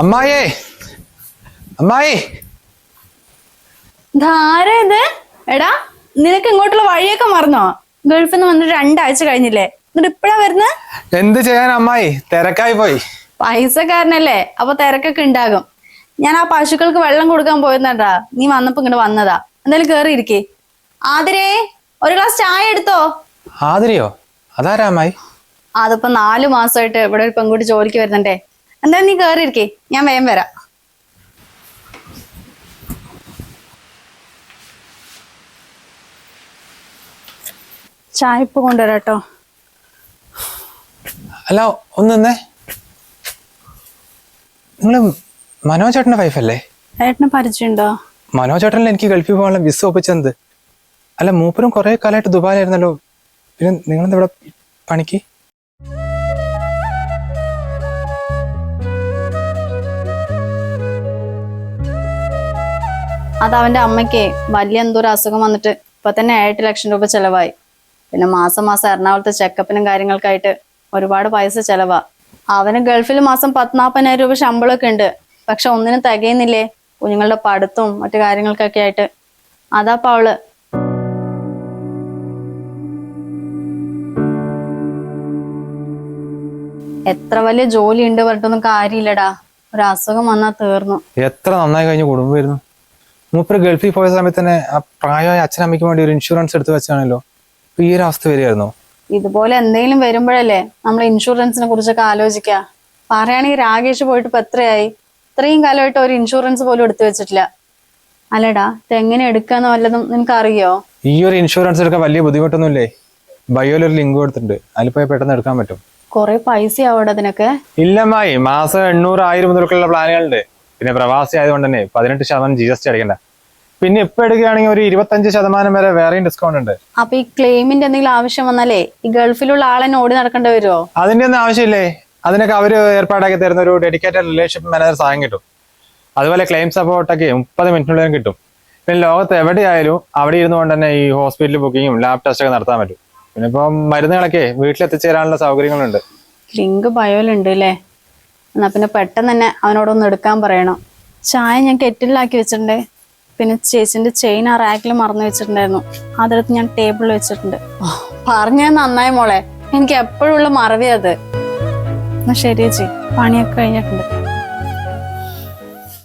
അമ്മായേ അമ്മായി ധാരത് എടാ നിനക്ക് ഇങ്ങോട്ടുള്ള വഴിയൊക്കെ മറന്നോ? ഗൾഫിൽ നിന്ന് വന്നിട്ട് 2 ആഴ്ച കഴിഞ്ഞില്ലേ, എന്നിട്ട് ഇപ്പഴാ വരുന്നത്? എന്ത് ചെയ്യാൻ അമ്മായി, തിരക്കായി പോയി. പൈസക്കാരനല്ലേ, അപ്പൊ തിരക്കൊക്കെ ഉണ്ടാകും. ഞാൻ ആ പശുക്കൾക്ക് വെള്ളം കൊടുക്കാൻ പോയിരുന്നടാ, നീ വന്നപ്പോ ഇങ്ങോട്ട് വന്നതാ. എന്തായാലും കേറി ഇരിക്കേ. ആതിരേ, ഒരു ഗ്ലാസ് ചായ എടുത്തോ. ആതിരയോ? അതാരാ അമ്മായി? അതിപ്പോ 4 മാസമായിട്ട് ഇവിടെ ഒരു പെൺകുട്ടി ജോലിക്ക് വരുന്നുണ്ടേ. എന്തായാലും നീ കേറി ഇരിക്കേ, ഞാൻ വേഗം വരാം. ചായ ഇപ്പൊ കൊണ്ടുവരാട്ടോ. അല്ല ഒന്ന് നിന്നേ, നിങ്ങള് മനോജ് ചേട്ടന്റെ വൈഫല്ലേ? ഏട്ടന് പരിചയമുണ്ടോ? മനോജ് ചേട്ടനല്ലേ എനിക്ക് ഗൾഫിൽ പോകാനുള്ള വിസ ഒപ്പിച്ചത്. അല്ല മൂപ്പരും കുറെ കാലമായിട്ട് ദുബായിലായിരുന്നല്ലോ, പിന്നെ നിങ്ങളെന്താ ഇവിടെ പണിക്ക്? അത് അവന്റെ അമ്മയ്ക്ക് വലിയ എന്തോ ഒരു അസുഖം വന്നിട്ട് ഇപ്പൊ തന്നെ 8 ലക്ഷം രൂപ ചെലവായി. പിന്നെ മാസം മാസം എറണാകുളത്തെ ചെക്കപ്പിനും കാര്യങ്ങൾക്കായിട്ട് ഒരുപാട് പൈസ ചെലവാ. അവന് ഗൾഫിൽ മാസം 10-40,000 രൂപ ശമ്പളമൊക്കെ ഉണ്ട്. പക്ഷെ ഒന്നിനും തികയുന്നില്ലേ, കുഞ്ഞുങ്ങളുടെ പഠിത്തവും മറ്റു കാര്യങ്ങൾക്കൊക്കെ ആയിട്ട്. അതാപ്പ അവള്. എത്ര വലിയ ജോലി ഉണ്ട് പറഞ്ഞിട്ടൊന്നും കാര്യമില്ലടാ, ഒരു അസുഖം വന്നാ തീർന്നു. എത്ര നന്നായി കഴിഞ്ഞ കുടുംബമായിരുന്നു. മൂപ്പര് ഗൾഫിൽ പോയ സമയത്ത് തന്നെ ആ പ്രായമായ അച്ഛനമ്മയ്ക്ക് വേണ്ടി ഒരു ഇൻഷുറൻസ് എടുത്ത് വെച്ചാണല്ലോ. ഈ ഒരു അവസ്ഥ വരികയായിരുന്നോ? ഇതുപോലെ എന്തെങ്കിലും വരുമ്പോഴല്ലേ നമ്മൾ ഇൻഷുറൻസിനെ കുറിച്ചൊക്കെ ആലോചിക്കുക. പറയുകയാണെങ്കിൽ രാകേഷ് പോയിട്ട് ഇപ്പൊ എത്രയായി? ഇത്രയും കാലമായിട്ട് ഒരു ഇൻഷുറൻസ് പോലും എടുത്തു വെച്ചിട്ടില്ല. അല്ലടാ, ഇതെങ്ങനെ എടുക്കാന്ന് വല്ലതും നിനക്ക് അറിയോ? ഈ ഒരു ഇൻഷുറൻസ് എടുക്കാൻ വലിയ ബുദ്ധിമുട്ടൊന്നുമില്ലേ. ബയോയിലൊരു ലിങ്ക് കൊടുത്തിട്ടുണ്ട്, അതിൽ പോയി പെട്ടെന്ന് എടുക്കാൻ പറ്റും. കൊറേ പൈസയാവോടെ അതിനൊക്കെ? ഇല്ലമ്മായി, മാസം 800-1000 മുതലൊക്കെയുള്ള പ്ലാനുകളുണ്ട്. പിന്നെ പ്രവാസി ആയതുകൊണ്ട് തന്നെ 18% GST അടയ്ക്കണ്ട. പിന്നെ ഇപ്പൊ എടുക്കുകയാണെങ്കിൽ ഒരു 25% വരെ വേറെയും ഡിസ്കൗണ്ട് ഉണ്ട്. അപ്പൊ ഈ ക്ലെയിമിന്റെ എന്തെങ്കിലും ആവശ്യം വന്നാലേ ഈ ഗൾഫിലുള്ള ആളെന്നെ ഓടി നടക്കേണ്ടി വരുമോ? അതിന്റെ ഒന്നും ആവശ്യമില്ലേ. അതിനൊക്കെ അവര് ഏർപ്പാടാക്കി തരുന്ന ഒരു ഡെഡിക്കേറ്റഡ് റിലേഷൻഷിപ്പ് മാനേജർ സഹായം കിട്ടും. അതുപോലെ ക്ലെയിം സപ്പോർട്ടൊക്കെ 30 മിനിറ്റിനുള്ളിൽ കിട്ടും. പിന്നെ ലോകത്ത് എവിടെയായാലും അവിടെ ഇരുന്നുകൊണ്ട് തന്നെ ഈ ഹോസ്പിറ്റൽ ബുക്കിങ്ങും ലാബ് ടെസ്റ്റ് ഒക്കെ നടത്താൻ പറ്റും. പിന്നെ ഇപ്പൊ മരുന്നുകളൊക്കെ വീട്ടിലെത്തിച്ചേരാനുള്ള സൗകര്യങ്ങളുണ്ട്. ലിങ്ക് ബയോയിലുണ്ട് അല്ലേ? എന്നാ പിന്നെ പെട്ടെന്ന് തന്നെ അവനോടൊന്ന് എടുക്കാൻ പറയണം. ചായ ഞാൻ കെറ്റിലാക്കി വെച്ചിട്ടുണ്ട്. പിന്നെ ചേച്ചിന്റെ ചെയിൻ ആ റാക്കിൽ മറന്നു വെച്ചിട്ടുണ്ടായിരുന്നു, അതെടുത്ത് ഞാൻ ടേബിളിൽ വെച്ചിട്ടുണ്ട്. പറഞ്ഞത് നന്നായി മോളെ, എനിക്ക് എപ്പോഴുള്ള മറവി അത്. എന്നാ ശരി ചേച്ചി, പണിയൊക്കെ കഴിഞ്ഞിട്ടുണ്ട്.